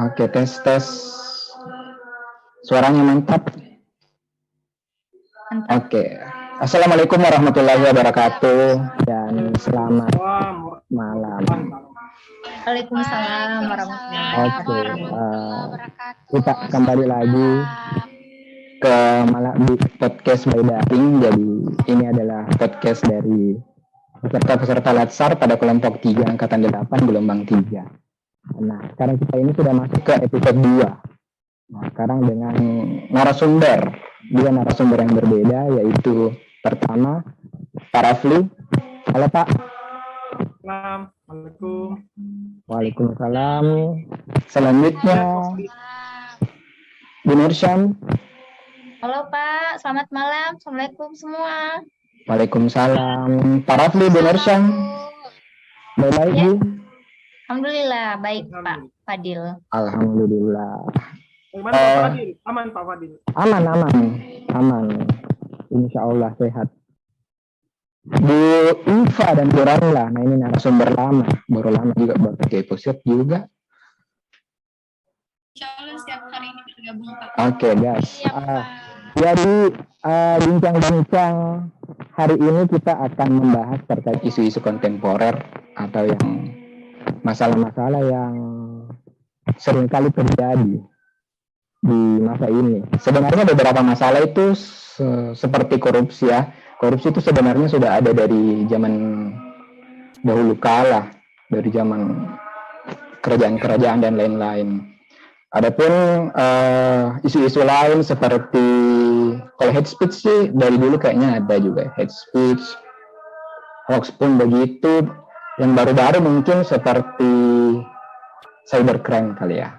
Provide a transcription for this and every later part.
Oke, tes tes. Suaranya mantap. Oke. Assalamualaikum warahmatullahi wabarakatuh dan selamat malam. Waalaikumsalam warahmatullahi wabarakatuh. Kita kembali lagi ke di podcast by Daring. Jadi ini adalah podcast dari peserta Latsar pada kelompok 3 angkatan 8 gelombang 3. Nah, sekarang kita ini sudah masuk ke episode 2. Nah, sekarang dengan narasumber, dua narasumber yang berbeda, yaitu pertama Pak Rafli. Halo Pak. Assalamualaikum. Waalaikumsalam. Selanjutnya Bu Nursyam. Halo Pak, selamat malam. Assalamualaikum semua. Waalaikumsalam. Pak Rafli, Bu Nursyam. Baik Bu. Alhamdulillah, baik Pak Fadil. Alhamdulillah. Gimana Pak Fadil? Aman Pak Fadil? Aman. Insya Allah sehat. Bu Iva dan Bu Ramla, nah ini narasumber lama, baru lama juga buat episode juga. Insya Allah setiap hari ini bergabung Pak. Oke guys, jadi bincang-bincang hari ini kita akan membahas terkait isu-isu kontemporer atau yang masalah-masalah yang seringkali terjadi di masa ini. Sebenarnya beberapa masalah itu seperti korupsi ya. Korupsi itu sebenarnya sudah ada dari zaman dahulu kala, dari zaman kerajaan-kerajaan dan lain-lain. Adapun isu-isu lain seperti kalau hate speech sih dari dulu kayaknya ada juga hate speech, hoax pun begitu. Yang baru-baru mungkin seperti cybercrime kali ya.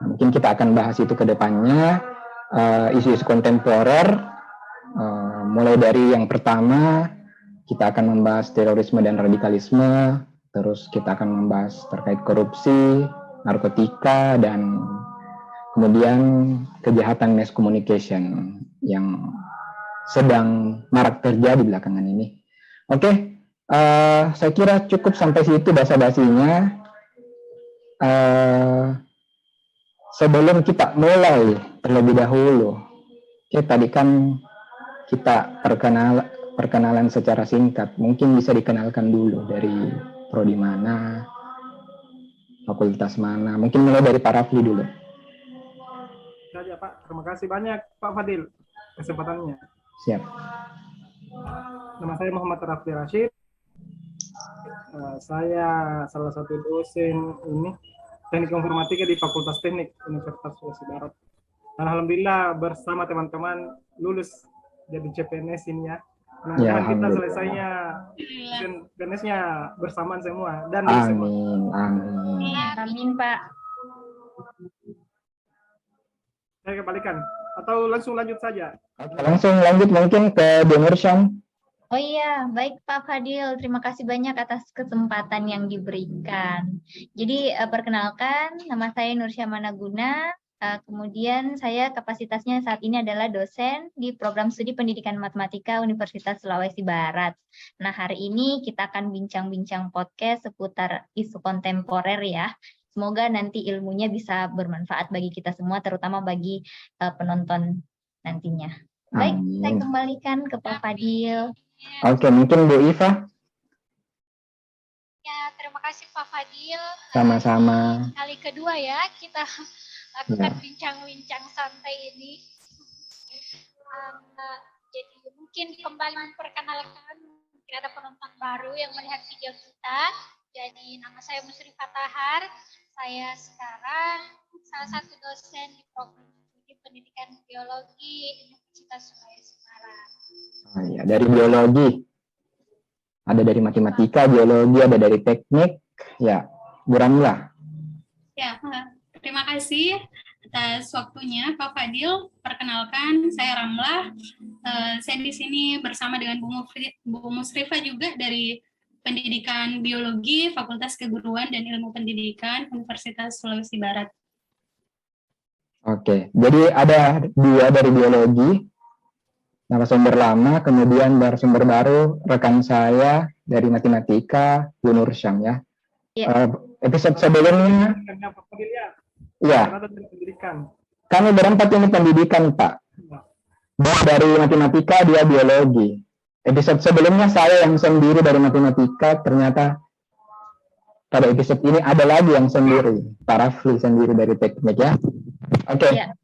Mungkin kita akan bahas itu ke depannya, isu-isu kontemporer, mulai dari yang pertama, kita akan membahas terorisme dan radikalisme, terus kita akan membahas terkait korupsi, narkotika, dan kemudian kejahatan mass communication yang sedang marak terjadi belakangan ini. Oke, saya kira cukup sampai situ basa-basinya. Sebelum kita mulai terlebih dahulu, tadi kan kita perkenalan secara singkat. Mungkin bisa dikenalkan dulu dari prodi mana, fakultas mana. Mungkin mulai dari Pak Rafli dulu. Saja Pak, terima kasih banyak Pak Fadil kesempatannya. Siap. Nama saya Muhammad Rafli Rashid. Saya salah satu dosen ini Teknik Informatika di Fakultas Teknik Universitas Sulawesi Barat. Dan alhamdulillah bersama teman-teman lulus jadi CPNS ini ya. Nah, ya, kita selesainya CPNS-nya bersamaan semua dan Amin Pak. Saya kembalikan atau langsung lanjut saja? Langsung lanjut mungkin ke Bu Nursyam. Oh iya, baik Pak Fadil. Terima kasih banyak atas kesempatan yang diberikan. Jadi perkenalkan, nama saya Nursyam Managuna. Kemudian saya kapasitasnya saat ini adalah dosen di program studi pendidikan matematika Universitas Sulawesi Barat. Nah, hari ini kita akan bincang-bincang podcast seputar isu kontemporer ya. Semoga nanti ilmunya bisa bermanfaat bagi kita semua, terutama bagi penonton nantinya. Baik, saya kembalikan ke Pak Fadil. Oke, mungkin Bu Iva. Ya, terima kasih Pak Fadil. Sama-sama. Kali kedua ya kita lakukan bincang-bincang santai ini. Jadi mungkin kembali memperkenalkan, mungkin ada penonton baru yang melihat video kita. Jadi nama saya Musrifah Tahar. Saya sekarang salah satu dosen di program studi pendidikan biologi Universitas Sulawesi Barat. Oh ya, dari biologi. Ada dari matematika, biologi, ada dari teknik. Ya, Bu Ramla. Ya, terima kasih atas waktunya Pak Fadil. Perkenalkan, saya Ramla. Saya di sini bersama dengan Bu Musrifah juga dari Pendidikan Biologi, Fakultas Keguruan dan Ilmu Pendidikan Universitas Sulawesi Barat. Oke, jadi ada dua dari biologi, narasumber lama, kemudian narasumber baru, rekan saya dari matematika, Bu Nursyam ya. Episode sebelumnya Ya, Rata dari pendidikan. kami berempat ini pendidikan, Pak. Dia dari matematika, dia biologi. Episode sebelumnya saya yang sendiri dari matematika, ternyata pada episode ini ada lagi yang sendiri, Pak Rafli sendiri dari teknik ya. Oke. Iya.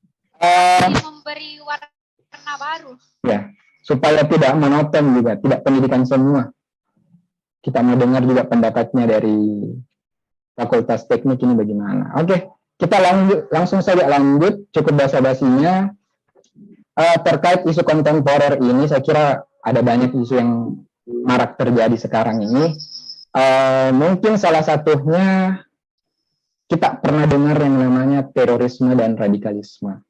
Memberi warna baru. Ya, supaya tidak monoton juga, tidak pendidikan semua. Kita mau dengar juga pendapatnya dari Fakultas Teknik ini bagaimana. Oke, kita langsung saja lanjut, cukup basa-basinya. Terkait isu kontemporer ini, saya kira ada banyak isu yang marak terjadi sekarang ini. Mungkin salah satunya kita pernah dengar yang namanya terorisme dan radikalisme.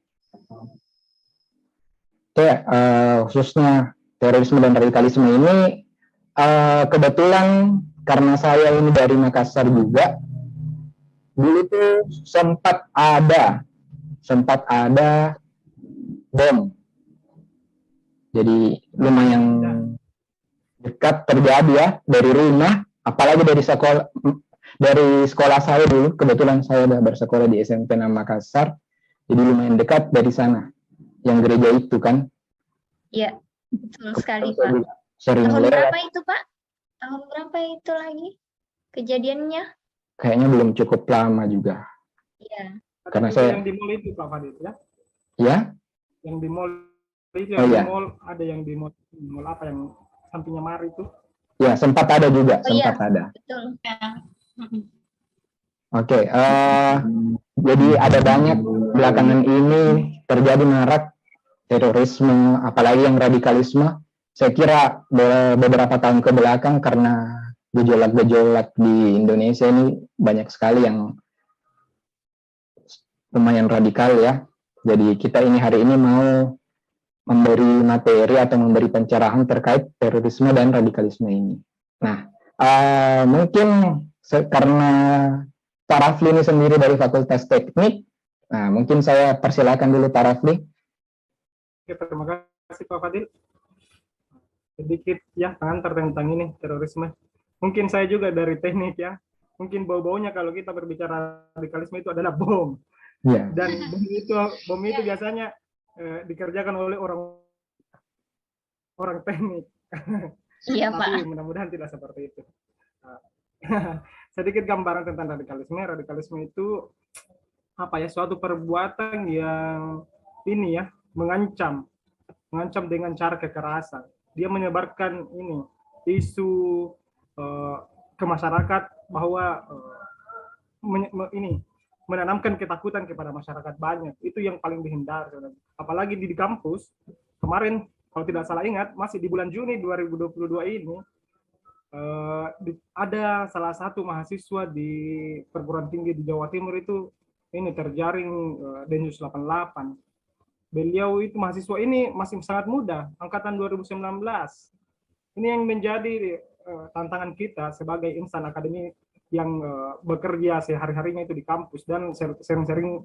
Khususnya terorisme dan radikalisme ini kebetulan karena saya ini dari Makassar juga, dulu tuh sempat ada bom. Jadi lumayan dekat terjadi ya dari rumah, apalagi dari sekolah saya dulu. Kebetulan saya sudah bersekolah di SMP 6 Makassar, jadi lumayan dekat dari sana. Yang gereja itu kan. Iya, betul sekali Pak. Sering Tahun lewat. berapa itu Pak? Tahun berapa itu lagi kejadiannya? Kayaknya belum cukup lama juga. Iya. Karena Itu saya- yang di mall itu Pak Fadil ya. Ya, Yang di mall itu Oh, yang iya. di mall, ada yang di mall apa yang sampingnya Mari itu. ya sempat ada juga, Oh, iya. sempat ada. Betul. Ya. Oke, jadi ada banyak belakangan ini terjadi marak terorisme, apalagi yang radikalisme. Saya kira beberapa tahun ke belakang karena gejolak-gejolak di Indonesia ini banyak sekali yang lumayan radikal ya. Jadi kita ini hari ini mau memberi materi atau memberi pencerahan terkait terorisme dan radikalisme ini. Nah, mungkin karena Pak Rafli ini sendiri dari Fakultas Teknik, nah mungkin saya persilakan dulu Pak Rafli. Oke, terima kasih Pak Fadil. Sedikit ya pengantar tentang ini terorisme. Mungkin saya juga dari teknik ya. Mungkin bau-baunya kalau kita berbicara radikalisme itu adalah bom. Ya, Dan bom itu biasanya dikerjakan oleh orang teknik. Iya Pak. Tapi mudah-mudahan tidak seperti itu. Sedikit gambaran tentang radikalisme. Radikalisme itu apa ya? Suatu perbuatan yang ini ya mengancam dengan cara kekerasan. Dia menyebarkan ini isu ke masyarakat bahwa menanamkan ketakutan kepada masyarakat banyak. Itu yang paling dihindari. Apalagi di kampus kemarin kalau tidak salah ingat masih di bulan Juni 2022 ini ada salah satu mahasiswa di perguruan tinggi di Jawa Timur itu ini terjaring Densus 88. Beliau itu mahasiswa ini masih sangat muda, angkatan 2019. Ini yang menjadi tantangan kita sebagai insan akademik yang bekerja sehari-harinya itu di kampus dan sering-sering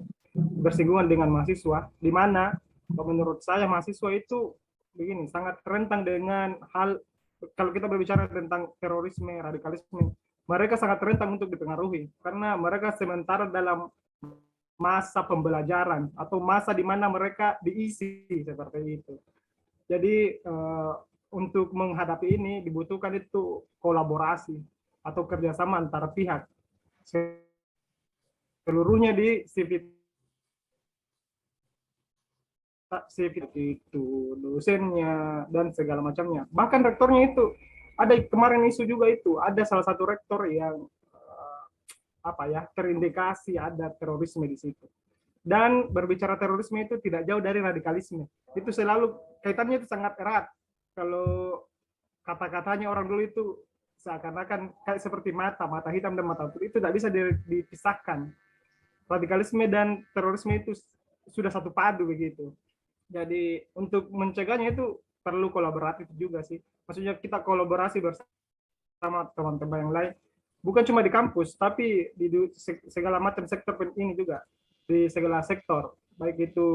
bersinggungan dengan mahasiswa, di mana menurut saya mahasiswa itu begini sangat rentan dengan hal, kalau kita berbicara tentang terorisme, radikalisme, mereka sangat rentan untuk dipengaruhi karena mereka sementara dalam masa pembelajaran atau masa di mana mereka diisi seperti itu. Jadi untuk menghadapi ini dibutuhkan itu kolaborasi atau kerjasama antara pihak seluruhnya di civic itu dosennya dan segala macamnya, bahkan rektornya itu ada kemarin isu juga itu ada salah satu rektor yang terindikasi ada terorisme di situ. Dan berbicara terorisme itu tidak jauh dari radikalisme, itu selalu kaitannya itu sangat erat. Kalau kata-katanya orang dulu itu seakan-akan kayak seperti mata hitam dan mata putih, itu tidak bisa dipisahkan. Radikalisme dan terorisme itu sudah satu padu begitu. Jadi untuk mencegahnya itu perlu kolaboratif juga sih. Maksudnya kita kolaborasi bersama teman-teman yang lain, bukan cuma di kampus, tapi di segala macam sektor ini juga, di segala sektor, baik itu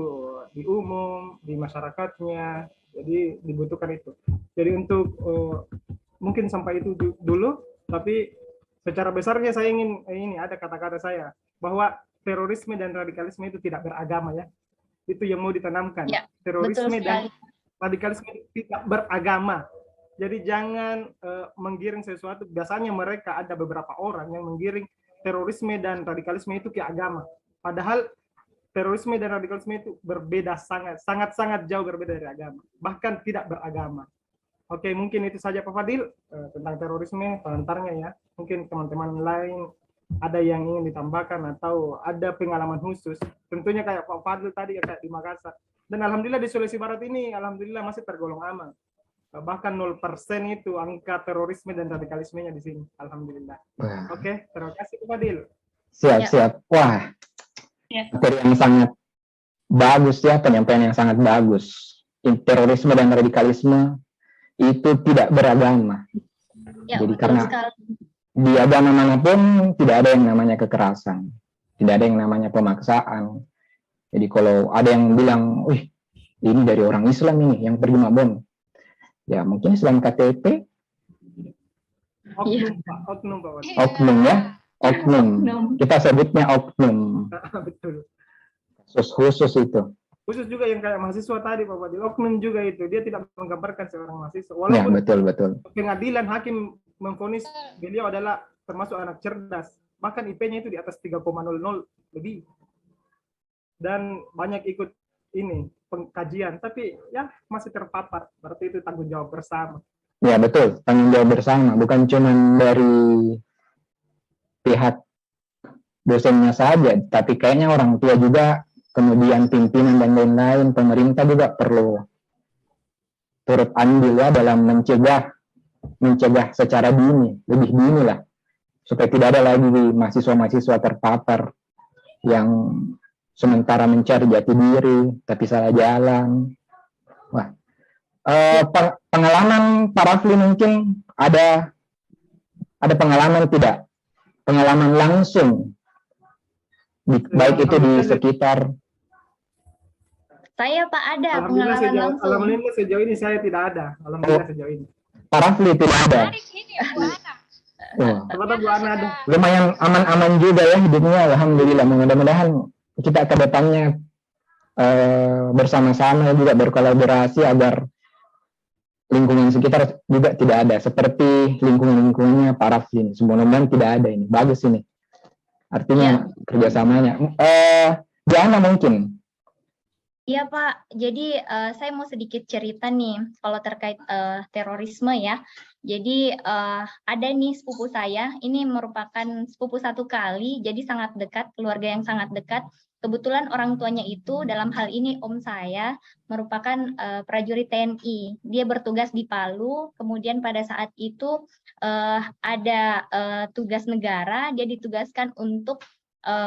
di umum, di masyarakatnya. Jadi dibutuhkan itu. Jadi untuk mungkin sampai itu dulu, tapi secara besarnya saya ingin ini ada kata-kata saya bahwa terorisme dan radikalisme itu tidak beragama ya. Itu yang mau ditanamkan. Ya, Terorisme betul dan sekali. radikalisme itu tidak beragama. Jadi jangan menggiring sesuatu. Biasanya mereka ada beberapa orang yang menggiring terorisme dan radikalisme itu ke agama. Padahal terorisme dan radikalisme itu berbeda, sangat jauh berbeda dari agama. Bahkan tidak beragama. Oke, mungkin itu saja Pak Fadil tentang terorisme, pengantarnya ya. Mungkin teman-teman lain ada yang ingin ditambahkan atau ada pengalaman khusus. Tentunya kayak Pak Fadil tadi kayak di Makassar. Dan alhamdulillah di Sulawesi Barat ini alhamdulillah masih tergolong aman. Bahkan 0% itu angka terorisme dan radikalismenya di sini. Alhamdulillah. Wah, Oke, terima kasih Pak Fadil. siap. Wah, Ya. materi yang sangat bagus ya, penyampaian yang sangat bagus. Terorisme dan radikalisme itu tidak beragama. Ya, Jadi betul karena sekali. di agama manapun tidak ada yang namanya kekerasan, tidak ada yang namanya pemaksaan. Jadi kalau ada yang bilang, wih, ini dari orang Islam ini yang pergi mabon, ya mungkin Islam KTP, Oknum Pak, oknum Pak Fadil. oknum ya, oknum. Oknum. Kita sebutnya oknum, Betul. khusus itu. Khusus juga yang kayak mahasiswa tadi Pak Fadil, oknum juga itu. Dia tidak menggambarkan seorang mahasiswa. Ya, Walaupun betul. pengadilan hakim memvonis beliau adalah termasuk anak cerdas. Bahkan IP-nya itu di atas 3,00 lebih. Dan banyak ikut ini pengkajian, tapi ya masih terpapar. Berarti itu tanggung jawab bersama. Ya, betul. Tanggung jawab bersama, bukan cuma dari pihak dosennya saja, tapi kayaknya orang tua juga, kemudian pimpinan dan lain-lain, pemerintah juga perlu turut andil ya dalam mencegah secara dini, lebih dini lah, supaya tidak ada lagi mahasiswa-mahasiswa terpapar yang sementara mencari jati diri tapi salah jalan. Wah, pengalaman Pak Rafli mungkin ada pengalaman tidak? Pengalaman langsung, baik itu di sekitar. Saya Pak ada Alhamdulillah pengalaman langsung. alhamdulillah sejauh ini saya tidak ada. Alhamdulillah sejauh ini. Pak Rafli tidak ada. Menarik ini Bu Ana. Wah, Ternyata Bu Ana ada. lumayan aman-aman juga ya hidupnya, alhamdulillah. Mudah-mudahan kita ke depannya bersama-sama juga berkolaborasi agar lingkungan sekitar juga tidak ada seperti lingkungannya Pak Rafli. Mudah-mudahan tidak ada ini. Bagus ini. Artinya kerjasamanya. Diana mungkin. Iya Pak, jadi saya mau sedikit cerita nih kalau terkait terorisme ya. Jadi ada nih sepupu saya, ini merupakan sepupu satu kali, jadi sangat dekat, keluarga yang sangat dekat. Kebetulan orang tuanya itu dalam hal ini om saya merupakan prajurit TNI. Dia bertugas di Palu, kemudian pada saat itu ada tugas negara, dia ditugaskan untuk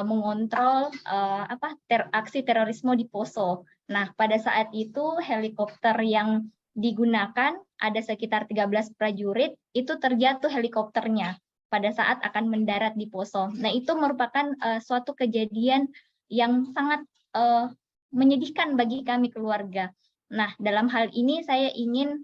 mengontrol aksi terorisme di Poso. Nah, pada saat itu helikopter yang digunakan ada sekitar 13 prajurit, itu terjatuh helikopternya pada saat akan mendarat di Poso. Nah, itu merupakan suatu kejadian yang sangat menyedihkan bagi kami keluarga. Nah, dalam hal ini saya ingin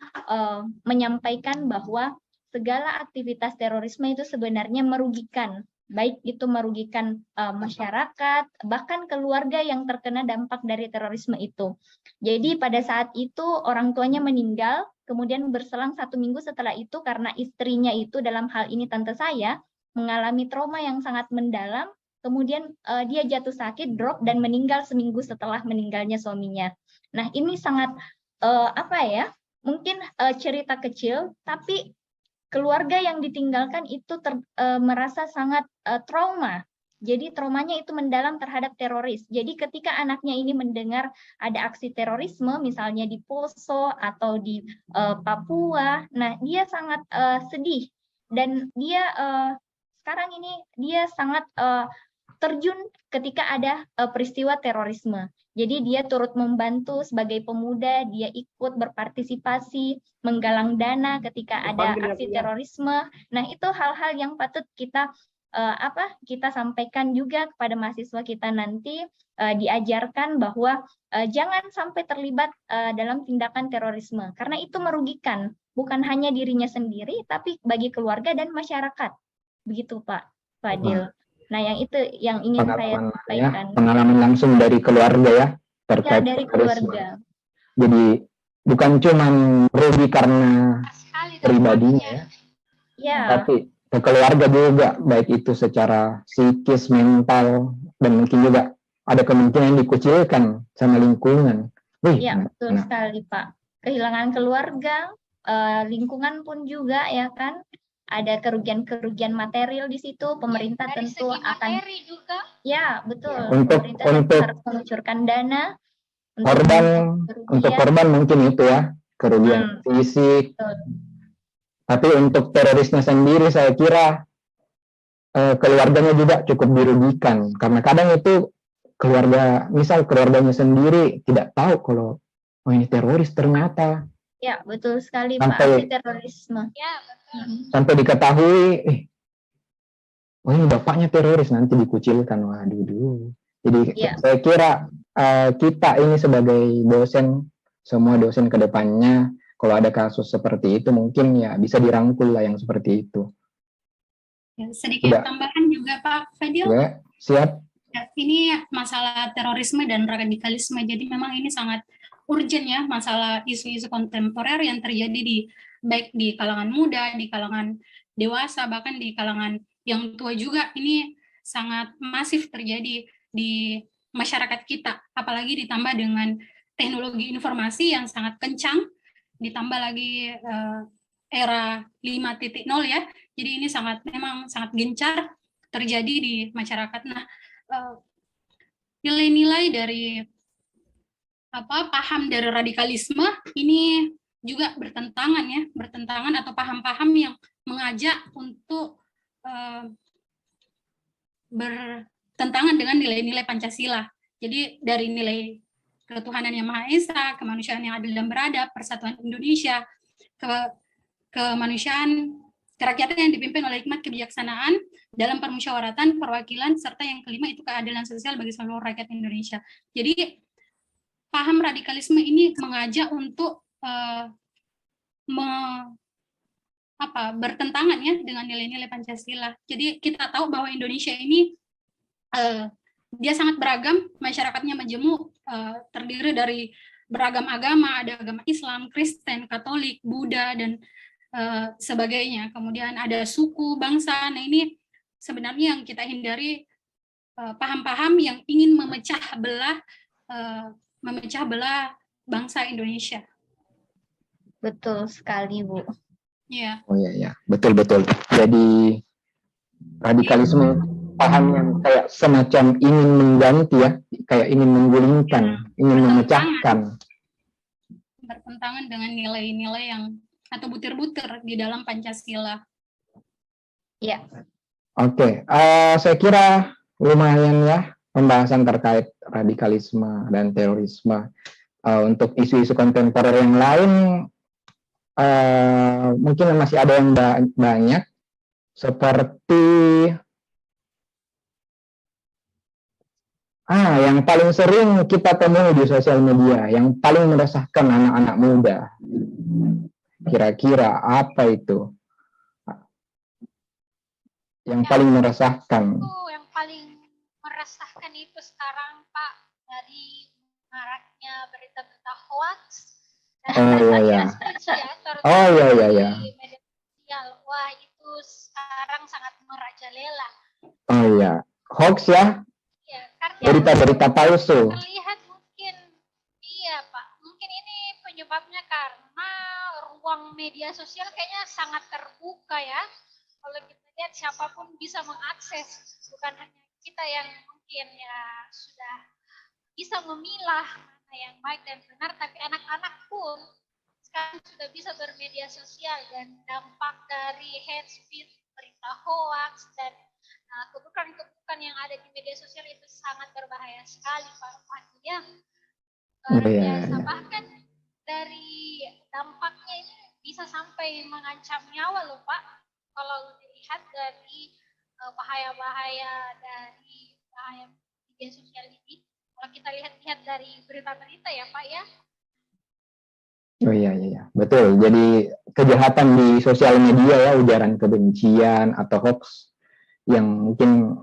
menyampaikan bahwa segala aktivitas terorisme itu sebenarnya merugikan, baik itu merugikan masyarakat, bahkan keluarga yang terkena dampak dari terorisme itu. Jadi pada saat itu orang tuanya meninggal, kemudian berselang 1 minggu setelah itu karena istrinya itu dalam hal ini tante saya mengalami trauma yang sangat mendalam, kemudian dia jatuh sakit, drop dan meninggal seminggu setelah meninggalnya suaminya. Nah ini sangat mungkin cerita kecil, tapi keluarga yang ditinggalkan itu merasa sangat trauma. Jadi traumanya itu mendalam terhadap teroris. Jadi ketika anaknya ini mendengar ada aksi terorisme, misalnya di Poso atau di Papua, nah dia sangat sedih dan dia sekarang ini dia sangat terjun ketika ada peristiwa terorisme. Jadi dia turut membantu sebagai pemuda, dia ikut berpartisipasi, menggalang dana ketika ada aksi terorisme. Nah, itu hal-hal yang patut kita kita sampaikan juga kepada mahasiswa kita nanti, diajarkan bahwa jangan sampai terlibat dalam tindakan terorisme karena itu merugikan bukan hanya dirinya sendiri tapi bagi keluarga dan masyarakat. Begitu Pak Fadil. Nah, yang itu yang ingin saya sampaikan. Pengalaman langsung dari keluarga ya terkait dari terorisme. keluarga. Jadi bukan cuma rugi karena pribadinya ya, Ya, tapi ke keluarga juga, baik itu secara psikis, mental, dan mungkin juga ada kemungkinan dikucilkan sama lingkungan. ya betul sekali Pak. Kehilangan keluarga, lingkungan pun juga ya kan. Ada kerugian-kerugian material di situ, pemerintah Dari tentu segi akan materi juga. ya betul. Untuk harus mengucurkan dana untuk korban mungkin itu ya kerugian fisik. Betul. Tapi untuk terorisnya sendiri saya kira keluarganya juga cukup dirugikan karena kadang itu keluarganya sendiri tidak tahu kalau ini teroris ternyata. Ya betul sekali Sampai, Pak, terorisme. Ya betul. Sampai diketahui, ini bapaknya teroris, nanti dikucilkan. Waduh. Jadi saya kira kita ini sebagai dosen, semua dosen ke depannya, kalau ada kasus seperti itu mungkin ya bisa dirangkul lah yang seperti itu. Ya, sedikit tambahan juga Pak Fadil. Ya, siap. Ya, ini masalah terorisme dan radikalisme, jadi memang ini sangat urgent ya, masalah isu-isu kontemporer yang terjadi baik di kalangan muda, di kalangan dewasa, bahkan di kalangan yang tua juga. Ini sangat masif terjadi di masyarakat kita, apalagi ditambah dengan teknologi informasi yang sangat kencang, ditambah lagi era 5.0 ya, jadi ini memang sangat gencar terjadi di masyarakat. Nah, nilai-nilai dari paham dari radikalisme ini juga bertentangan atau paham-paham yang mengajak untuk bertentangan dengan nilai-nilai Pancasila. Jadi dari nilai ketuhanan yang Maha Esa, kemanusiaan yang adil dan beradab, persatuan Indonesia, kemanusiaan, kerakyatan yang dipimpin oleh hikmat kebijaksanaan dalam permusyawaratan, perwakilan, serta yang kelima itu keadilan sosial bagi seluruh rakyat Indonesia. Jadi paham radikalisme ini mengajak untuk bertentangan ya dengan nilai-nilai Pancasila. Jadi kita tahu bahwa Indonesia ini dia sangat beragam, masyarakatnya majemuk, terdiri dari beragam agama, ada agama Islam, Kristen, Katolik, Buddha, dan sebagainya. Kemudian ada suku, bangsa. Nah ini sebenarnya yang kita hindari, paham-paham yang ingin memecah belah bangsa Indonesia. Betul sekali, Bu. Ya. Oh iya, betul. Jadi radikalisme paham yang kayak semacam ingin mengganti ya, kayak ingin menggulingkan, ingin memecahkan. Bertentangan dengan nilai-nilai yang atau butir-butir di dalam Pancasila. Ya. Oke, saya kira lumayan ya pembahasan terkait radikalisme dan terorisme. Untuk isu-isu kontemporer yang lain, mungkin masih ada yang banyak, seperti yang paling sering kita temui di sosial media, yang paling meresahkan anak-anak muda. Kira-kira apa itu? Yang paling meresahkan. Yang paling meresahkan itu sekarang Pak, dari maraknya berita-berita hoax. Iya. Di media sosial. Wah, itu sekarang sangat merajalela. Oh iya, hoax ya? Iya, karena berita-berita palsu. Terlihat mungkin, iya Pak, mungkin ini penyebabnya karena ruang media sosial kayaknya sangat terbuka ya. Kalau kita lihat siapapun bisa mengakses, bukan hanya kita yang mungkin ya sudah bisa memilah mana yang baik dan benar, tapi anak-anak pun sekarang sudah bisa bermedia sosial, dan dampak dari hate speech, berita hoax, dan keburukan-keburukan yang ada di media sosial itu sangat berbahaya sekali Pak Fadil. Bahkan dari dampaknya ini bisa sampai mengancam nyawa loh Pak, kalau dilihat dari bahaya-bahaya dari bahaya media sosial ini. Kalau kita lihat dari berita-berita ya Pak ya. Oh iya, betul. Jadi kejahatan di sosial media ya, ujaran kebencian atau hoax yang mungkin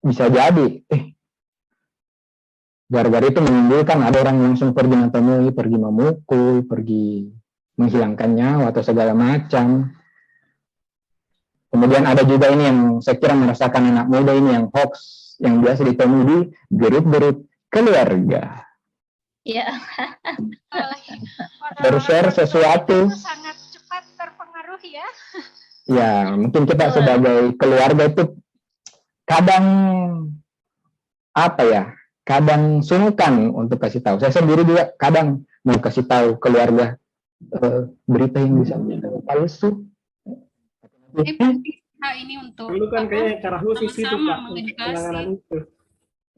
bisa jadi gara-gara itu menimbulkan ada orang langsung pergi mentemui, pergi memukul, pergi menghilangkan nyawa atau segala macam. Kemudian ada juga ini yang saya kira merasakan anak muda ini yang hoax yang biasa ditemui di grup-grup keluarga. Ya, Share sesuatu. Itu sangat cepat terpengaruh ya. Ya, mungkin kita Betul. sebagai keluarga itu kadang apa ya? Kadang sungkan untuk kasih tahu. Saya sendiri juga kadang mau kasih tahu keluarga berita yang bisa palsu. Ini untuk Perlu kan kayaknya cara khusus itu sama-sama Pak untuk mengedukasi. penanganan itu.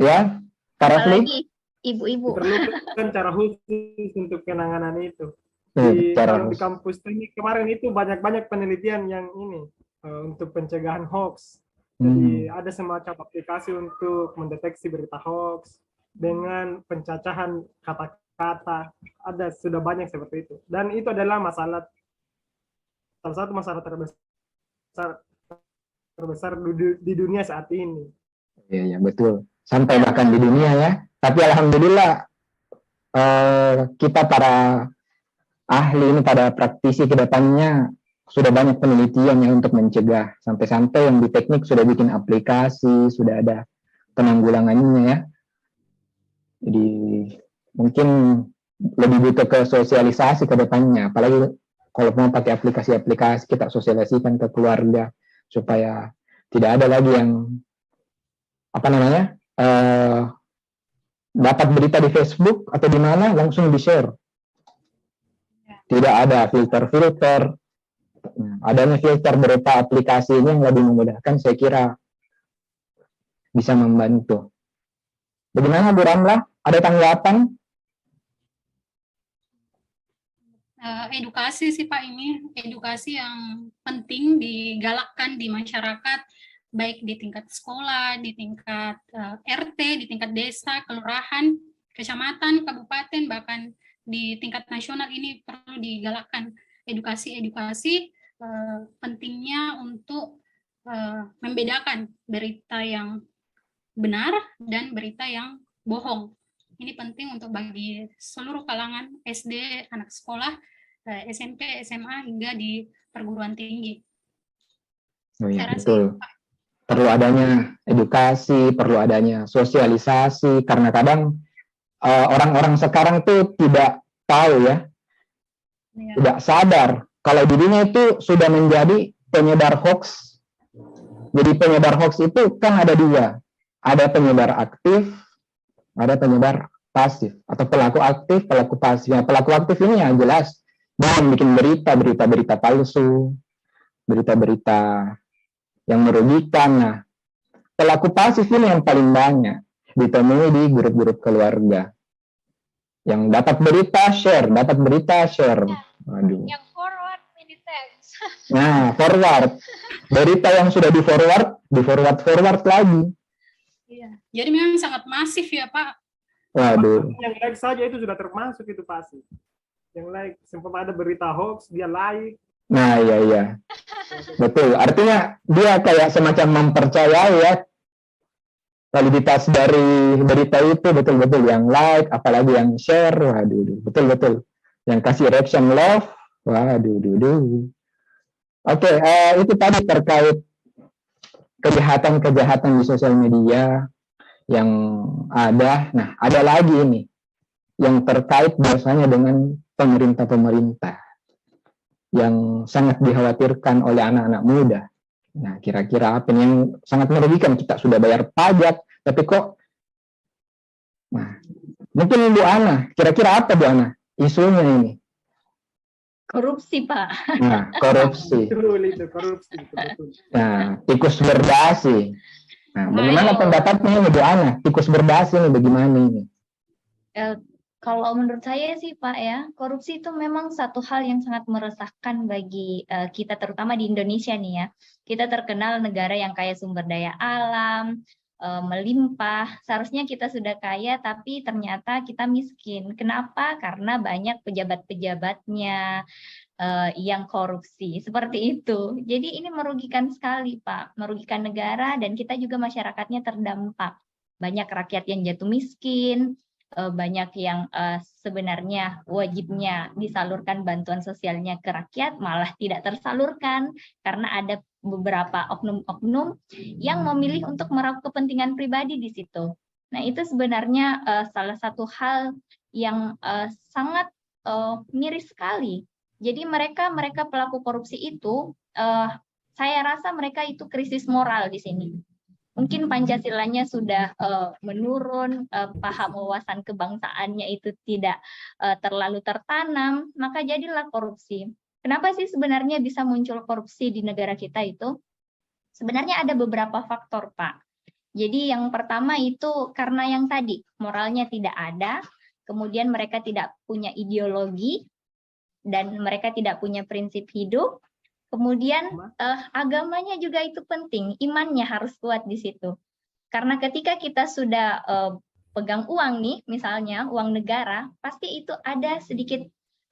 Ya, Kak Rafli? apalagi ibu-ibu. Diperlukan cara khusus untuk penanganan itu. Cara Kalau di kampus teknik kemarin itu banyak penelitian yang ini untuk pencegahan hoax. Jadi ada semacam aplikasi untuk mendeteksi berita hoax dengan pencacahan kata-kata. Ada sudah banyak seperti itu. Dan itu adalah salah satu masalah terbesar di dunia saat ini. Iya, betul. Sampai bahkan di dunia ya. Tapi alhamdulillah kita para ahli ini, pada praktisi ke depannya sudah banyak penelitian yang untuk mencegah. Sampai-sampai yang di teknik sudah bikin aplikasi, sudah ada penanggulangannya ya. Jadi mungkin lebih butuh ke sosialisasi ke depannya. Apalagi kalau mau pakai aplikasi-aplikasi, kita sosialisasikan ke keluarga supaya tidak ada lagi yang apa namanya dapat berita di Facebook atau di mana langsung di-share. Tidak ada filter-filter. Adanya filter berupa aplikasi ini yang lebih memudahkan, saya kira bisa membantu. Bagaimana Bu Ramlah? Ada tanggapan? Edukasi sih Pak, ini edukasi yang penting digalakkan di masyarakat, baik di tingkat sekolah, di tingkat RT, di tingkat desa, kelurahan, kecamatan, kabupaten, bahkan di tingkat nasional ini perlu digalakkan edukasi pentingnya untuk membedakan berita yang benar dan berita yang bohong. Ini penting untuk bagi seluruh kalangan SD, anak sekolah, SMP, SMA, hingga di perguruan tinggi. Oh iya, Saya rasa betul. Perlu adanya edukasi, perlu adanya sosialisasi, karena kadang orang-orang sekarang tuh tidak tahu ya, tidak sadar kalau dirinya itu sudah menjadi penyebar hoax. Jadi penyebar hoax itu kan ada dua, ada penyebar aktif, ada penyebar pasif, atau pelaku aktif, pelaku pasif. Ya, pelaku aktif ini ya jelas dia bikin berita palsu, berita-berita yang merugikan. Nah, pelaku pasif ini yang paling banyak ditemui di grup-grup keluarga. Yang dapat berita share. Waduh. Yang forward militants. Nah, forward. Berita yang sudah di forward lagi. Iya. Jadi memang sangat masif ya Pak. Waduh. Yang like saja itu sudah termasuk itu pasti. Yang like, sempat ada berita hoax, dia like. Nah, iya. Betul. Artinya dia kayak semacam mempercayai ya validitas dari berita itu, betul-betul yang like, apalagi yang share, waduh, betul-betul. Yang kasih reaction love, waduh. Oke, itu tadi terkait kejahatan di sosial media yang ada. Nah, ada lagi ini yang terkait biasanya dengan pemerintah yang sangat dikhawatirkan oleh anak-anak muda. Nah, kira-kira apa yang sangat merugikan? Kita sudah bayar pajak, tapi kok nah, mungkin Bu Ana, kira-kira apa Bu Ana isunya ini? Korupsi, Pak. Nah, korupsi. Itu korupsi. Nah, tikus berdasi. Nah, bagaimana pendapatnya ini Bu Ana? Tikus berdasi ini bagaimana ini? Kalau menurut saya sih Pak ya, korupsi itu memang satu hal yang sangat meresahkan bagi kita, terutama di Indonesia nih ya. Kita terkenal negara yang kaya sumber daya alam, melimpah. Seharusnya kita sudah kaya, tapi ternyata kita miskin. Kenapa? Karena banyak pejabat-pejabatnya, yang korupsi, seperti itu. Jadi ini merugikan sekali, Pak, merugikan negara dan kita juga masyarakatnya terdampak. Banyak rakyat yang jatuh miskin, banyak yang sebenarnya wajibnya disalurkan bantuan sosialnya ke rakyat malah tidak tersalurkan karena ada beberapa oknum-oknum yang memilih untuk meraup kepentingan pribadi di situ. Nah, itu sebenarnya salah satu hal yang sangat miris sekali. Jadi mereka pelaku korupsi itu, saya rasa mereka itu krisis moral di sini. Mungkin Pancasilanya sudah menurun, paham wawasan kebangsaannya itu tidak terlalu tertanam, maka jadilah korupsi. Kenapa sih sebenarnya bisa muncul korupsi di negara kita itu? Sebenarnya ada beberapa faktor, Pak. Jadi yang pertama itu karena yang tadi, moralnya tidak ada, kemudian mereka tidak punya ideologi, dan mereka tidak punya prinsip hidup. Kemudian agamanya juga itu penting, imannya harus kuat di situ. Karena ketika kita sudah pegang uang nih, misalnya uang negara, pasti itu ada sedikit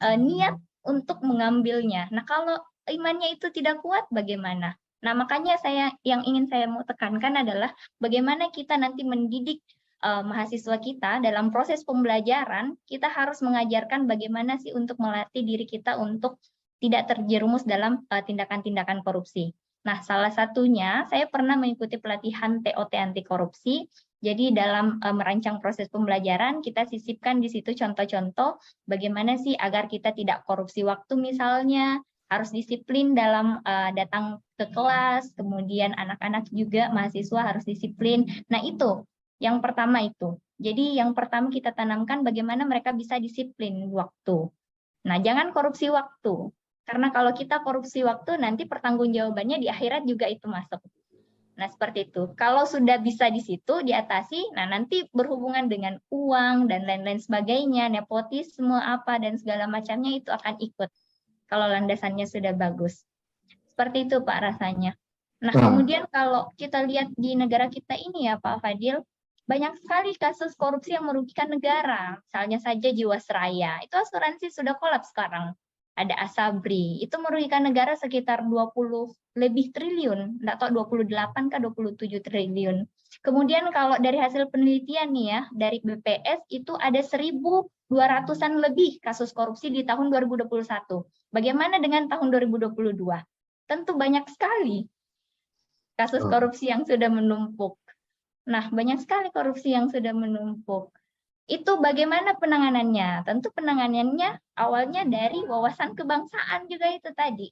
niat untuk mengambilnya. Nah, kalau imannya itu tidak kuat, bagaimana? Nah, makanya yang ingin saya mau tekankan adalah bagaimana kita nanti mendidik mahasiswa kita dalam proses pembelajaran, kita harus mengajarkan bagaimana sih untuk melatih diri kita untuk tidak terjerumus dalam tindakan-tindakan korupsi. Nah, salah satunya saya pernah mengikuti pelatihan TOT anti korupsi. Jadi dalam merancang proses pembelajaran, kita sisipkan di situ contoh-contoh bagaimana sih agar kita tidak korupsi waktu misalnya, harus disiplin dalam datang ke kelas, kemudian anak-anak juga, mahasiswa harus disiplin. Nah, itu yang pertama itu. Jadi yang pertama kita tanamkan bagaimana mereka bisa disiplin waktu. Nah, jangan korupsi waktu. Karena kalau kita korupsi waktu, nanti pertanggungjawabannya di akhirat juga itu masuk. Nah, seperti itu. Kalau sudah bisa di situ diatasi, nah nanti berhubungan dengan uang dan lain-lain sebagainya, nepotisme apa dan segala macamnya itu akan ikut. Kalau landasannya sudah bagus. Seperti itu, Pak, rasanya. Nah, kemudian kalau kita lihat di negara kita ini ya, Pak Fadil, banyak sekali kasus korupsi yang merugikan negara. Misalnya saja Jiwasraya, itu asuransi sudah kolaps sekarang. Ada Asabri, itu merugikan negara sekitar 20 lebih triliun, enggak tahu 28 ke 27 triliun. Kemudian kalau dari hasil penelitian nih ya, dari BPS itu ada 1.200-an lebih kasus korupsi di tahun 2021. Bagaimana dengan tahun 2022? Tentu banyak sekali kasus korupsi yang sudah menumpuk. Nah, banyak sekali korupsi yang sudah menumpuk. Itu bagaimana penanganannya? Tentu penanganannya awalnya dari wawasan kebangsaan juga itu tadi.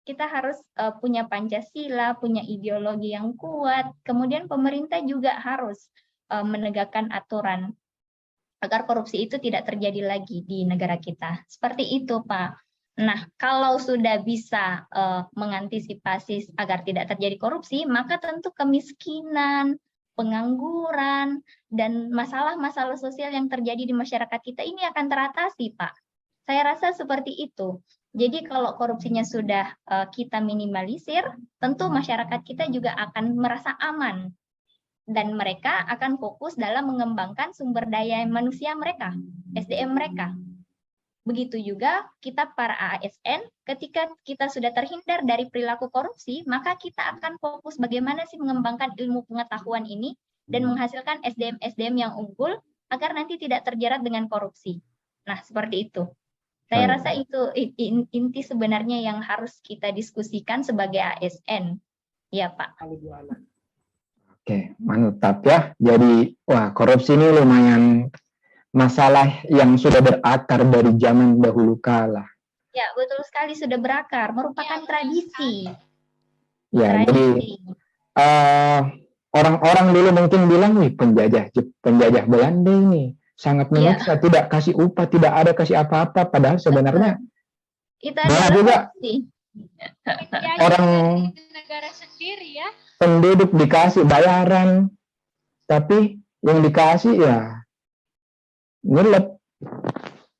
Kita harus punya Pancasila, punya ideologi yang kuat. Kemudian pemerintah juga harus menegakkan aturan agar korupsi itu tidak terjadi lagi di negara kita. Seperti itu, Pak. Nah, kalau sudah bisa mengantisipasi agar tidak terjadi korupsi, maka tentu kemiskinan, pengangguran, dan masalah-masalah sosial yang terjadi di masyarakat kita ini akan teratasi, Pak. Saya rasa seperti itu. Jadi kalau korupsinya sudah kita minimalisir, tentu masyarakat kita juga akan merasa aman. Dan mereka akan fokus dalam mengembangkan sumber daya manusia mereka, SDM mereka. Begitu juga kita para ASN, ketika kita sudah terhindar dari perilaku korupsi, maka kita akan fokus bagaimana sih mengembangkan ilmu pengetahuan ini dan menghasilkan SDM-SDM yang unggul agar nanti tidak terjerat dengan korupsi. Nah, seperti itu. Saya rasa itu inti sebenarnya yang harus kita diskusikan sebagai ASN. Ya, Pak. Oke, mantap ya. Jadi, korupsi ini lumayan masalah yang sudah berakar dari zaman dahulu kala. Ya, betul sekali, sudah berakar, merupakan tradisi. Ya, jadi orang-orang dulu mungkin bilang, nih penjajah Belanda ini sangat menyiksa, tidak kasih upah, tidak ada kasih apa-apa, padahal sebenarnya itu adalah juga orang negara sendiri ya. Penduduk dikasih bayaran, tapi yang dikasih ya ngelep.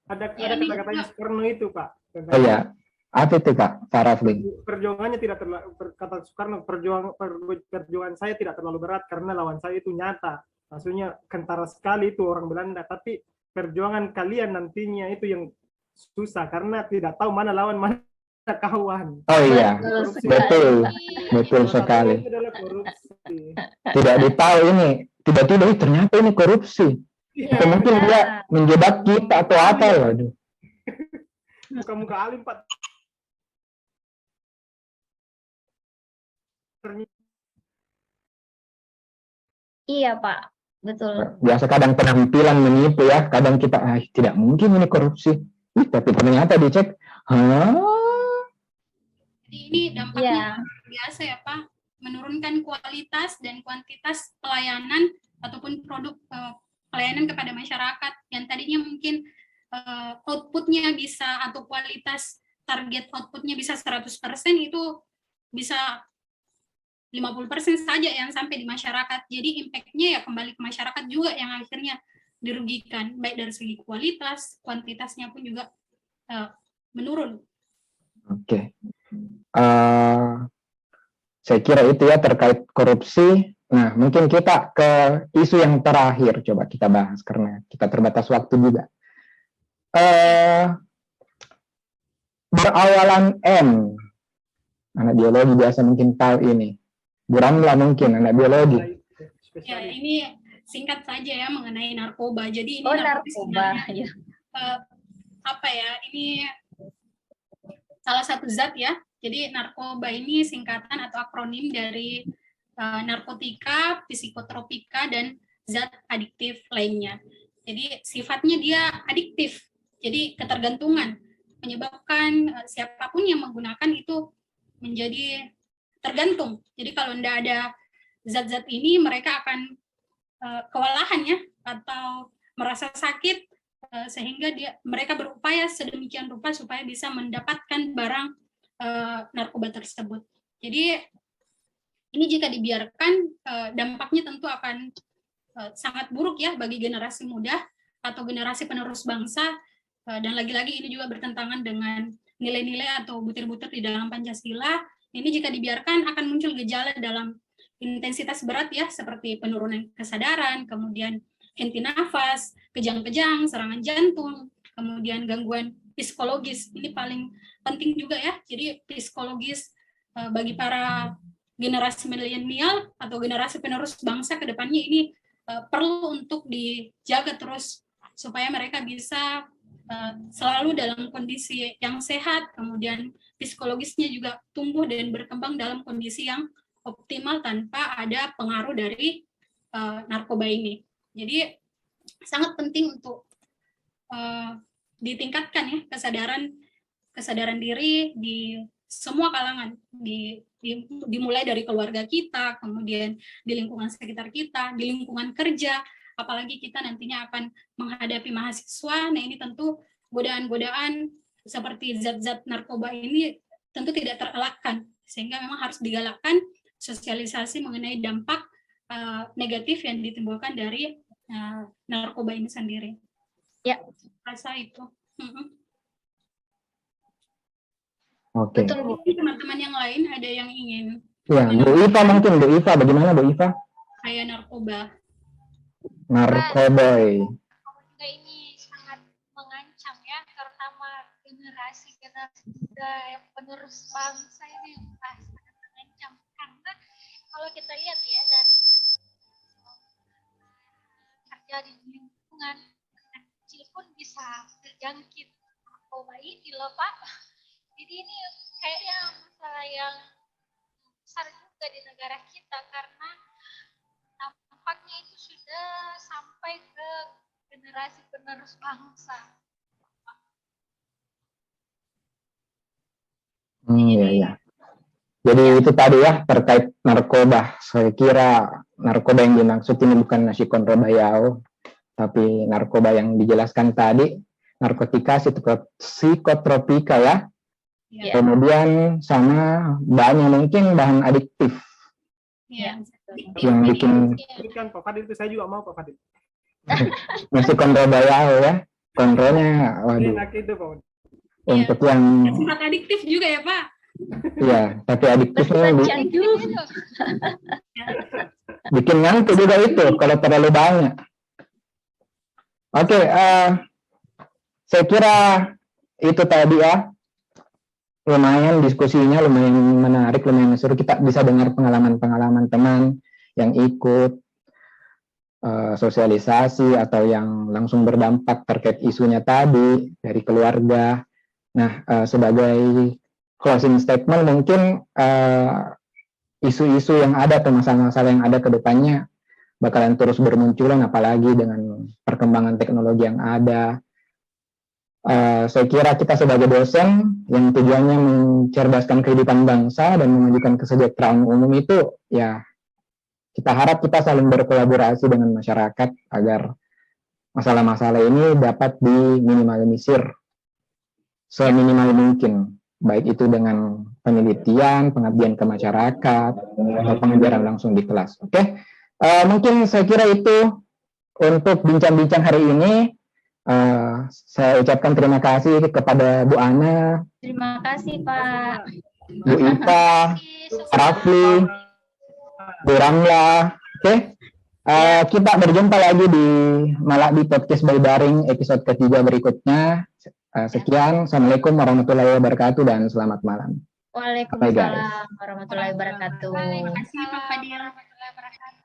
Ada kata-katanya Soekarno itu, Pak. Oh iya, apa itu, Pak Rafli? Perjuangannya tidak terlalu, kata Soekarno, perjuangan saya tidak terlalu berat karena lawan saya itu nyata. Maksudnya kentara sekali itu orang Belanda, tapi perjuangan kalian nantinya itu yang susah karena tidak tahu mana lawan mana kawan. Oh iya, Korupsi. betul, betul Salah satunya sekali. itu adalah korupsi. Tidak ditahu ini, tiba-tiba "Ih, ternyata ini korupsi. Iya, Atau mungkin dia menjebak kita atau apa ya. Aduh. muka-muka alim Pak. Ternyata Iya, Pak. Betul. Biasa kadang penampilan menipu ya, kadang kita tidak mungkin ini korupsi. Tapi ternyata dicek, hah? Jadi ini dampaknya Iya. luar biasa ya Pak, menurunkan kualitas dan kuantitas pelayanan ataupun produk pelayanan kepada masyarakat yang tadinya mungkin outputnya bisa atau kualitas target outputnya bisa 100%, itu bisa 50% saja yang sampai di masyarakat. Jadi impact-nya ya kembali ke masyarakat juga yang akhirnya dirugikan, baik dari segi kualitas, kuantitasnya pun juga menurun. Oke. Saya kira itu ya terkait korupsi. Nah, mungkin kita ke isu yang terakhir coba kita bahas karena kita terbatas waktu juga. Berawalan M. Anak biologi biasa mungkin tahu ini. Bu Ramla mungkin anak biologi. Ya, ini singkat saja ya mengenai narkoba. Jadi ini narkoba. Ya. Apa ya? Ini salah satu zat ya. Jadi narkoba ini singkatan atau akronim dari narkotika, psikotropika, dan zat adiktif lainnya. Jadi sifatnya dia adiktif. Jadi ketergantungan, menyebabkan siapapun yang menggunakan itu menjadi tergantung. Jadi kalau tidak ada zat-zat ini, mereka akan kewalahan ya, atau merasa sakit, sehingga mereka berupaya sedemikian rupa supaya bisa mendapatkan barang narkoba tersebut. Jadi ini jika dibiarkan, dampaknya tentu akan sangat buruk ya bagi generasi muda atau generasi penerus bangsa, dan lagi-lagi ini juga bertentangan dengan nilai-nilai atau butir-butir di dalam Pancasila. Ini jika dibiarkan akan muncul gejala dalam intensitas berat ya, seperti penurunan kesadaran, kemudian henti nafas, kejang-kejang, serangan jantung, kemudian gangguan psikologis. Ini paling penting juga ya. Jadi psikologis bagi para generasi milenial atau generasi penerus bangsa ke depannya ini perlu untuk dijaga terus supaya mereka bisa selalu dalam kondisi yang sehat, kemudian psikologisnya juga tumbuh dan berkembang dalam kondisi yang optimal tanpa ada pengaruh dari narkoba ini. Jadi sangat penting untuk ditingkatkan ya kesadaran diri di semua kalangan, dimulai dari keluarga kita, kemudian di lingkungan sekitar kita, di lingkungan kerja, apalagi kita nantinya akan menghadapi mahasiswa. Nah ini tentu godaan-godaan seperti zat-zat narkoba ini tentu tidak terelakkan, sehingga memang harus digalakkan sosialisasi mengenai dampak negatif yang ditimbulkan dari narkoba ini sendiri. Ya, rasa itu. Oke. Teman-teman yang lain ada yang ingin? Ya, Bu Iva mungkin, Bu Iva, bagaimana Bu Iva? Kayak narkoba. Narkoba. Juga ini sangat mengancam ya, terutama generasi muda yang penerus bangsa ini sangat mengancam, karena kalau kita lihat ya dari kerja di lingkungan kecil pun bisa terjangkit narkoba ini loh Pak. Jadi ini kayaknya masalah yang besar juga di negara kita, karena nampaknya itu sudah sampai ke generasi penerus bangsa. Iya. Jadi itu tadi ya terkait narkoba. Saya kira narkoba yang dimaksud ini bukan nasi kontrabaya, tapi narkoba yang dijelaskan tadi, narkotika, psikotropika ya. Ya. Kemudian sama banyak mungkin bahan adiktif Ya. yang bikin Kan Pak Fadil itu saya juga mau Pak Fadil. nasi kontrabaya ya. Kontrolnya, waduh. Enak itu Pak. Untuk yang Sempat adiktif juga ya Pak. ya, tapi adiktifnya Candu. bikin ngantuk juga itu kalau terlalu banyak. Oke, saya kira itu tadi ya lumayan diskusinya lumayan menarik, lumayan seru. Kita bisa dengar pengalaman-pengalaman teman yang ikut sosialisasi atau yang langsung berdampak terkait isunya tadi dari keluarga. Nah, sebagai closing statement mungkin isu-isu yang ada atau masalah-masalah yang ada ke depannya bakalan terus bermunculan, apalagi dengan perkembangan teknologi yang ada. Saya kira kita sebagai dosen yang tujuannya mencerdaskan kehidupan bangsa dan memajukan kesejahteraan umum itu, ya kita harap kita saling berkolaborasi dengan masyarakat agar masalah-masalah ini dapat diminimalisir seminimal mungkin, baik itu dengan penelitian, pengabdian ke masyarakat, atau pengajaran langsung di kelas. Oke, mungkin saya kira itu untuk bincang-bincang hari ini. Saya ucapkan terima kasih kepada Bu Ana, Terima kasih Pak. Bu Ita, Pak Rafli, Bu Ramla. Oke, kita berjumpa lagi di Malakdi Podcast by Daring episode ketiga berikutnya. Sekian, Assalamualaikum warahmatullahi wabarakatuh dan selamat malam. Waalaikumsalam warahmatullahi wabarakatuh. Terima kasih Pak Fadil. warahmatullahi wabarakatuh.